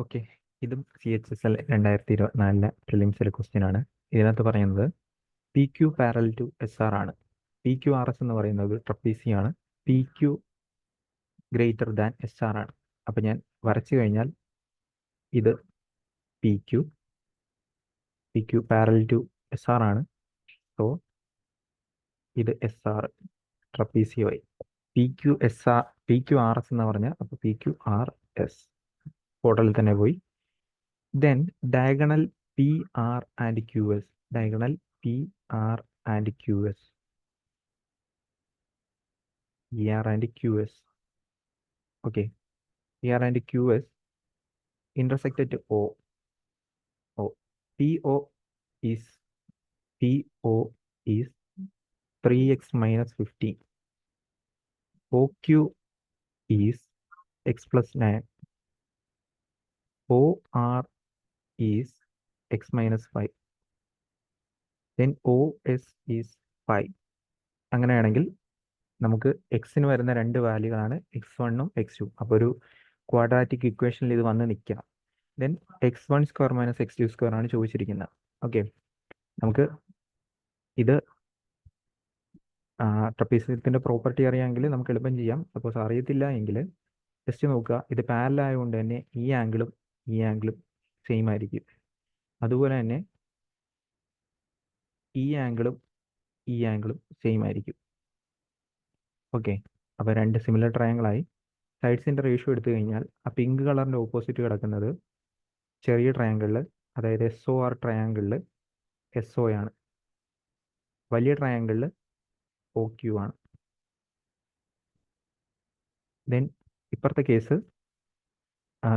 Okay, ഇതും CHSL 2024 പ്രിലിംസിലെ question ആണ്. ഇതിനകത്ത് പറയുന്നത് P Q parallel to SR ആണ്. PQRS എന്ന് പറയുന്നത് ട്രപ്പീസിയാണ്. PQ ഗ്രേറ്റർ ദാൻ SR ആണ്. അപ്പം ഞാൻ വരച്ചു കഴിഞ്ഞാൽ ഇത് PQ പാരൽ ടു SR ആണ്. സോ ഇത് SR ട്രപ്പീസിയോയി. PQRS എന്ന് പറഞ്ഞാൽ അപ്പോൾ PQRS ടോട്ടലിൽ തന്നെ പോയി. Then diagonal PR and QS. Diagonal PR and QS. ER and QS. Okay. ER and QS intersect at O. PO is 3x minus 15. OQ is x plus 9. OR is x minus 5. Then OS is 5. അങ്ങനെയാണെങ്കിൽ നമുക്ക് എക്സിന് വരുന്ന രണ്ട് വാല്യൂകളാണ് x1ഉം x2. അപ്പോൾ ഒരു quadratic ഇക്വേഷനിൽ ഇത് വന്ന് നിൽക്കണം. Then x1 square minus x2 square ആണ് ചോദിച്ചിരിക്കുന്നത്. ഓക്കെ, നമുക്ക് ഇത് ട്രപ്പീസിയത്തിൻ്റെ പ്രോപ്പർട്ടി അറിയാമെങ്കിൽ നമുക്ക് എളുപ്പം ചെയ്യാം. സപ്പോസ് അറിയത്തില്ല എങ്കിൽ ജസ്റ്റ് നോക്കുക, ഇത് പാരലൽ ആയതുകൊണ്ട് തന്നെ ഈ ആംഗിളും സെയിം ആയിരിക്കും. അതുപോലെ തന്നെ ഈ ആംഗിളും സെയിം ആയിരിക്കും. ഓക്കെ, അപ്പോൾ രണ്ട് സിമിലർ ട്രയാങ്കിളായി. സൈഡ്സിൻ്റെ റേഷ്യോ എടുത്തു കഴിഞ്ഞാൽ ആ പിങ്ക് കളറിൻ്റെ ഓപ്പോസിറ്റ് കിടക്കുന്നത് ചെറിയ ട്രയാങ്കിളിൽ, അതായത് SOR ട്രയാങ്കിളിൽ SO ആണ്. വലിയ ട്രയാങ്കിളിൽ OQ ആണ്. ദെൻ ഇപ്പുറത്തെ കേസ്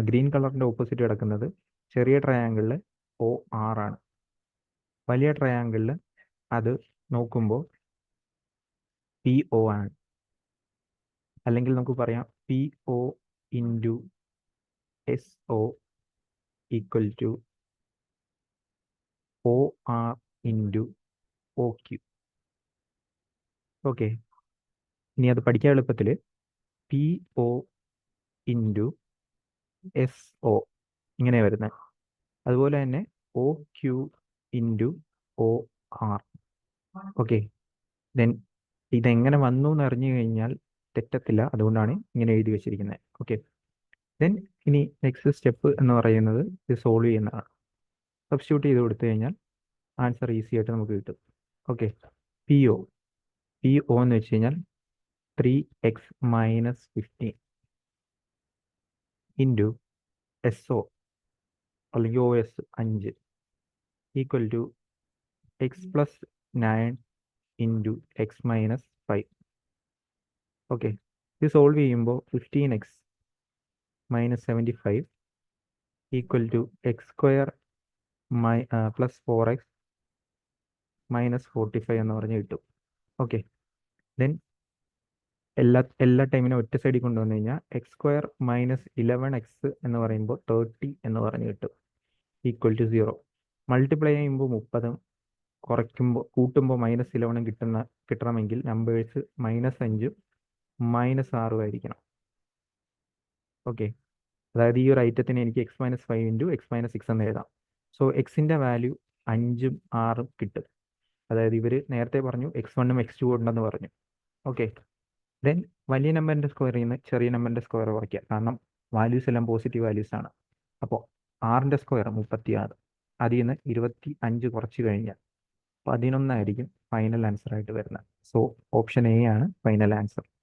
ഗ്രീൻ കളറിൻ്റെ ഓപ്പോസിറ്റ് കിടക്കുന്നത് ചെറിയ ട്രയാങ്കിളിൽ OR ആണ്. വലിയ ട്രയാങ്കിളിൽ അത് നോക്കുമ്പോൾ PO ആണ്. അല്ലെങ്കിൽ നമുക്ക് പറയാം PO into SO equal to OR into OQ. Okay, ഇനി അത് പഠിക്കാൻ എളുപ്പത്തിൽ PO ഇൻറ്റു SO ഇങ്ങനെ വരുന്നത്. അതുപോലെ തന്നെ OQ into OR. Okay, then ഇതെങ്ങനെ വന്നു എന്ന് അറിഞ്ഞു കഴിഞ്ഞാൽ തെറ്റത്തില്ല, അതുകൊണ്ടാണ് ഇങ്ങനെ എഴുതി വെച്ചിരിക്കുന്നത്. ഓക്കെ, ദെൻ ഇനി നെക്സ്റ്റ് സ്റ്റെപ്പ് എന്ന് പറയുന്നത് ഇത് സോൾവ് ചെയ്യുന്നതാണ്. സബ്സ്റ്റിറ്റ്യൂട്ട് ചെയ്ത് കൊടുത്തു കഴിഞ്ഞാൽ ആൻസർ ഈസി ആയിട്ട് നമുക്ക് കിട്ടും. ഓക്കെ, PO എന്ന് വെച്ച് കഴിഞ്ഞാൽ 3x മൈനസ് 15 ഇൻറ്റു SO അല്ലെങ്കിൽ OS 5 equal to X plus 9 into X minus 5. Okay, ഇത് സോൾവ് ചെയ്യുമ്പോൾ 15x minus 75 equal to X square plus 4x minus 45 എന്ന് പറഞ്ഞ് കിട്ടും. ഓക്കെ, ദെൻ എല്ലാ ടൈമിനും ഒറ്റ സൈഡിൽ കൊണ്ടുവന്നു കഴിഞ്ഞാൽ എക്സ് സ്ക്വയർ മൈനസ് 11x എന്ന് പറയുമ്പോൾ 30 എന്ന് പറഞ്ഞ് കിട്ടും ഈക്വൽ ടു 0. മൾട്ടിപ്ലൈ ചെയ്യുമ്പോൾ 30, കൂട്ടുമ്പോൾ മൈനസ് 11 കിട്ടണമെങ്കിൽ നമ്പേഴ്സ് -5 -6 ആയിരിക്കണം. ഓക്കെ, അതായത് ഈ ഒരു ഐറ്റത്തിന് എനിക്ക് x minus 5 into x minus 6 എന്ന് എഴുതാം. സോ എക്സിൻ്റെ വാല്യൂ 5ഉം 6ഉം കിട്ടും. അതായത് ഇവർ നേരത്തെ പറഞ്ഞു x1ഉം x2 ഉണ്ടെന്ന് പറഞ്ഞു. ഓക്കെ, ദെൻ വലിയ നമ്പറിൻ്റെ സ്ക്വയറിൽ നിന്ന് ചെറിയ നമ്പറിൻ്റെ സ്ക്വയർ കുറയ്ക്കുക, കാരണം വാല്യൂസ് എല്ലാം പോസിറ്റീവ് വാല്യൂസ് ആണ്. അപ്പോൾ 6ൻ്റെ സ്ക്വയർ 36, അതിൽ നിന്ന് 25 കുറച്ച് കഴിഞ്ഞാൽ 11 ആയിരിക്കും ഫൈനൽ ആൻസർ ആയിട്ട് വരുന്നത്. സോ ഓപ്ഷൻ A ആണ് ഫൈനൽ ആൻസർ.